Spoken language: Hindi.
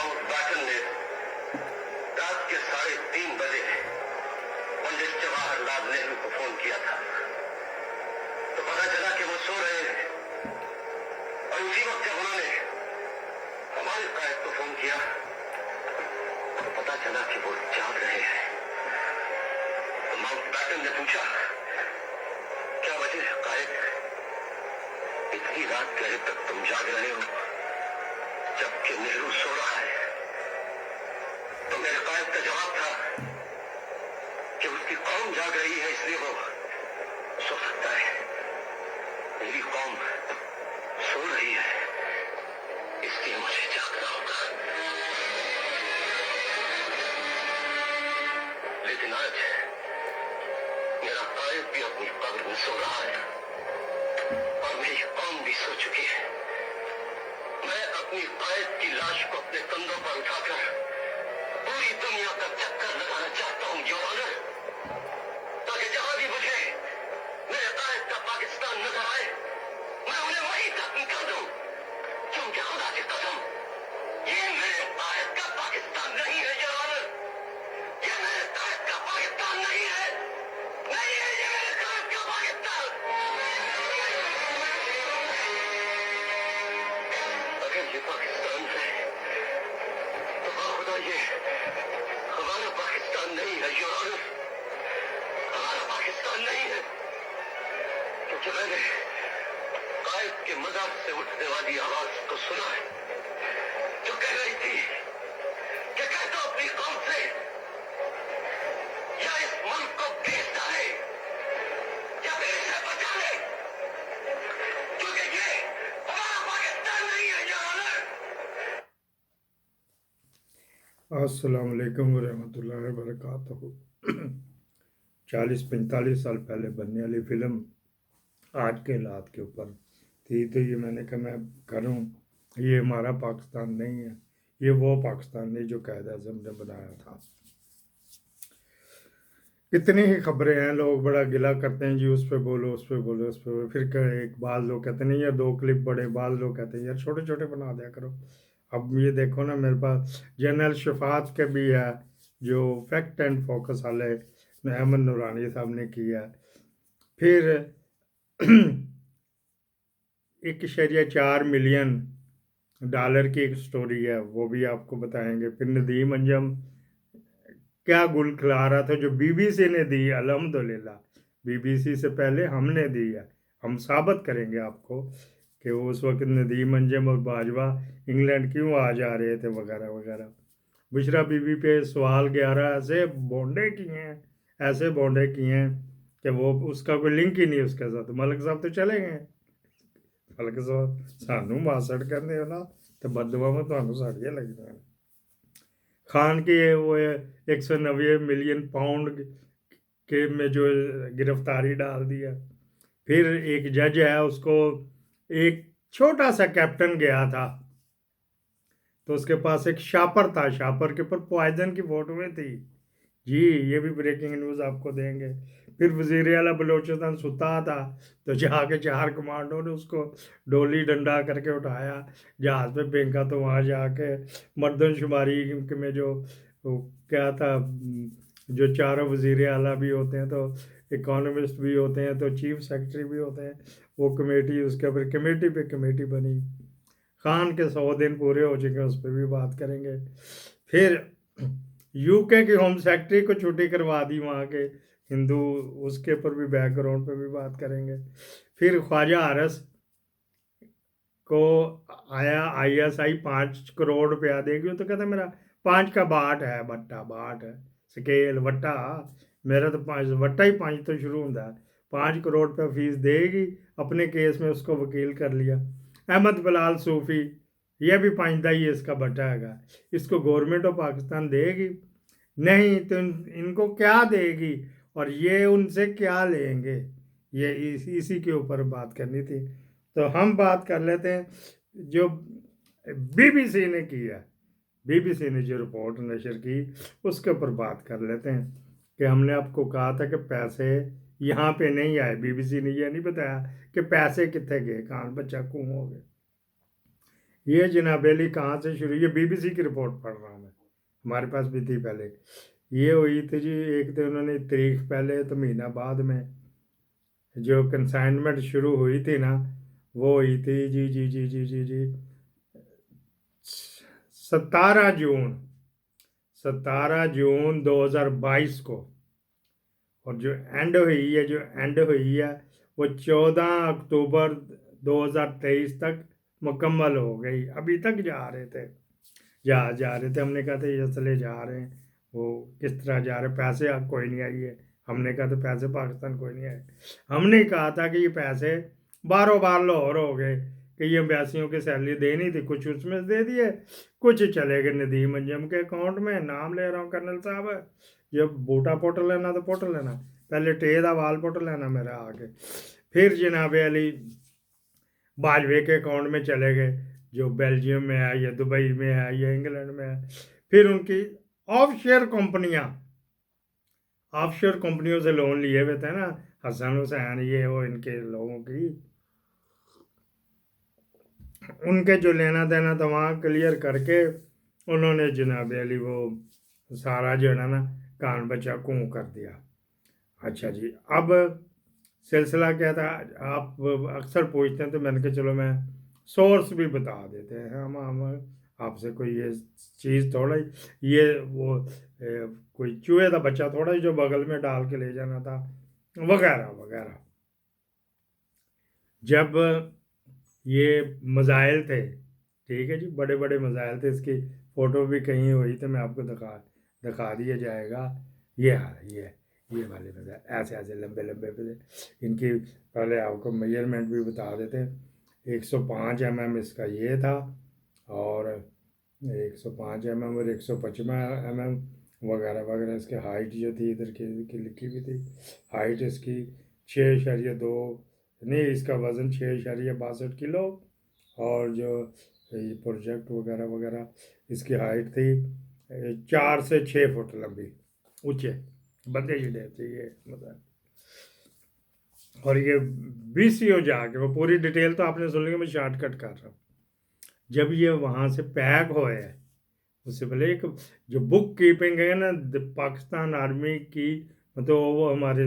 माउंटबेटन ने रात के 3:30 बजे पंडित जवाहरलाल नेहरू को फोन किया था, तो पता चला कि वो सो रहे हैं। और उसी वक्त जब उन्होंने हमारे कायद को फोन किया तो पता चला कि वो जाग रहे हैं। तो माउंटबेटन ने पूछा, क्या वजह है कायद, इतनी रात गहरे तक तुम जाग रहे हो जबकि नेहरू सो रहा है? तो मेरे कायद का जवाब था कि उसकी कौम जाग रही है इसलिए वो सो सकता है, मेरी कौम सो रही है इसलिए मुझे जागना होगा। लेकिन आज मेरा कायद भी अपनी कब्र में सो रहा है और मेरी कौम भी सो चुकी है। मैं अपनी कायद की लाश को अपने कंधों पर उठाकर पूरी दुनिया का चक्कर लगाना चाहता हूं योर ऑनर, ताकि जहां भी मुझे मेरे कायद का पाकिस्तान नजर आए मैं उन्हें वहीं दफन कर दूं, क्योंकि खुदा की कसम ये मेरे कायद का पाकिस्तान नहीं है योर ऑनर, ये मेरे कायद का पाकिस्तान नहीं है, नहीं है ये मेरे कायद का पाकिस्तान। अगर ये पाकिस्तान है तो खुदा ये हमारा पाकिस्तान नहीं है योर ऑनर, हमारा पाकिस्तान नहीं है, क्योंकि मैंने कायद के मजार से उठने वाली आवाज को सुना है जो कह रही थी कि कह दो अपनी कौम से या इस मुल्क को बेच डाले या फिर इसे बचा ले, क्योंकि ये हमारा पाकिस्तान नहीं है योर ऑनर। अस्सलाम वालेकुम वरहमतुल्लाहि वबरकातुहू। 40-45 साल पहले बनने वाली फिल्म आज के हालात के ऊपर थी, तो ये मैंने कहा मैं करूँ। ये हमारा पाकिस्तान नहीं है, ये वो पाकिस्तान नहीं जो कायद आज़म ने बनाया था। कितनी ही खबरें हैं, लोग बड़ा गिला करते हैं जी उस पर बोलो उस पर बोलो उस पर, फिर एक बाल लोग कहते नहीं यार 2 क्लिप बड़े, बाल लोग कहते हैं यार छोटे छोटे बना दिया करो। अब ये देखो ना, मेरे पास जनरल शफात के भी है जो फैक्ट एंड फोकस वाले अहमद नूरानी साहब ने किया। फिर 1.4 मिलियन डॉलर की एक स्टोरी है, वो भी आपको बताएंगे। फिर नदीम अंजम क्या गुल खिला रहा था जो बीबीसी ने दी, अल्हम्दुलिल्लाह बीबीसी से पहले हमने दी है। हम साबित करेंगे आपको कि वो उस वक्त नदीम अंजम और बाजवा इंग्लैंड क्यों आ जा रहे थे वगैरह वगैरह। बुशरा बीबी पे सवाल 11 ऐसे बोंडे किए हैं, ऐसे बोंडे किए हैं कि वो उसका कोई लिंक ही नहीं उसके साथ। मलिक साहब तो चले गए, मलिक साहब सानू मासड़ करने हो ना तो बददुआ में तो साड़ियाँ लगता है। खान के वो 190 मिलियन पाउंड के में जो गिरफ्तारी डाल दिया। फिर एक जज है, उसको एक छोटा सा कैप्टन गया था तो उसके पास एक शापर था, शापर के ऊपर पॉइजन की फोटोएं थी जी। ये भी ब्रेकिंग न्यूज़ आपको देंगे। फिर वजीर आला बलोचिस्तान सुता था तो जाके 4 कमांडो ने उसको डोली डंडा करके उठाया, जहाज पे फेंका, तो वहाँ जाके मर्दमशुमारी में जो वो क्या था, जो 4 वजीर आला भी होते हैं तो इकोनॉमिस्ट भी होते हैं तो चीफ सेक्रेटरी भी होते हैं, वो कमेटी, उसके ऊपर कमेटी पे कमेटी बनी। खान के 100 दिन पूरे हो चुके हैं, उस पर भी बात करेंगे। फिर यूके की होम सेक्रेटरी को छुट्टी करवा दी वहाँ के हिंदू, उसके ऊपर भी बैकग्राउंड पे भी बात करेंगे। फिर ख्वाजा आरस को आया ISI 5 करोड़ रुपया देगी, तो कहता मेरा 5 का बाट है, बट्टा बाट है, स्केल वट्टा मेरा तो 5 वट्टा ही 5 तो शुरू होता है। 5 करोड़ रुपया फीस देगी, अपने केस में उसको वकील कर लिया। अहमद बिलाल सूफी, यह भी 5 दा ही इसका बट्टा है, इसको गवर्नमेंट ऑफ पाकिस्तान देगी नहीं तो इनको क्या देगी और ये उनसे क्या लेंगे, ये इसी के ऊपर बात करनी थी। तो हम बात कर लेते हैं जो बीबीसी ने किया, बीबीसी ने जो रिपोर्ट नशर की उसके ऊपर बात कर लेते हैं कि हमने आपको कहा था कि पैसे यहाँ पे नहीं आए। बीबीसी ने यह नहीं बताया कि पैसे कितने गए, कान बच्चा कुं हो गए। ये जनाब अली कहाँ से शुरू, ये बीबीसी की रिपोर्ट पढ़ रहा हूँ मैं, हमारे पास भी थी पहले। ये हुई थी जी, एक तो उन्होंने तारीख पहले तो महीना बाद में जो कंसाइनमेंट शुरू हुई थी ना, वो हुई थी जी जी जी जी जी जी 17 जून, 17 जून 2022 को। और जो एंड हुई है वो 14 अक्टूबर 2023 तक मुकम्मल हो गई। अभी तक जा रहे थे, हमने कहा था ये चले जा रहे हैं, वो किस तरह जा रहे, पैसे अब कोई नहीं आई है। हमने कहा था पैसे पाकिस्तान कोई नहीं आए। हमने कहा था कि ये पैसे बारों बार लाहौर हो गए कि ये एम्बेसियों की सैलरी देनी थी, कुछ उसमें से दे दिए, कुछ चले गए नदीम अंजम के अकाउंट में। नाम ले रहा हूँ कर्नल साहब, जब बूटा पुट लेना तो पुट लेना, पहले टे दा वाल पुट लेना मेरा आके, फिर जनाब अली बाजवे के अकाउंट में चले गए, जो बेल्जियम में है या दुबई में है या इंग्लैंड में है। फिर उनकी ऑफशोर कंपनियां, ऑफशोर कंपनियों से लोन लिए हुए थे ना, हसन हुसैन ये वो इनके लोगों की, उनके जो लेना देना था वहाँ क्लियर करके उन्होंने जनाब अली वो सारा जो है ना कान बचा कूं कर दिया। अच्छा जी, अब सिलसिला क्या था, आप अक्सर पूछते हैं तो मैंने कहा चलो मैं सोर्स भी बता देते हैं। हम आपसे कोई ये चीज़ थोड़ा ही, ये वो कोई चूहे का बच्चा थोड़ा ही जो बगल में डाल के ले जाना था, वगैरह वगैरह। जब ये मज़ाइल थे, ठीक है जी, बड़े बड़े मज़ाइल थे, इसकी फ़ोटो भी कहीं हुई तो मैं आपको दिखा दिया जाएगा। ये ये वाले मज़ाइल ऐसे ऐसे लंबे लंबे पे थे। इनकी पहले आपको मेजरमेंट भी बता देते हैं। 105 mm इसका ये था, और 105 mm और 155 mm वगैरह वगैरह। इसकी हाइट जो थी इधर की लिखी हुई थी, हाइट इसकी 6.2, नहीं इसका वज़न 6.62 किलो, और जो ये प्रोजेक्ट वगैरह वगैरह, इसकी हाइट थी 4 से 6 फुट लंबी, ऊंचे बंदे जी थे ये मतलब। और ये BCO जाके, वो पूरी डिटेल तो आपने सुन ली, मैं शॉर्टकट कर रहा हूँ। जब ये वहाँ से पैक हुए है, उससे पहले एक जो बुक कीपिंग है ना पाकिस्तान आर्मी की, मतलब वो हमारे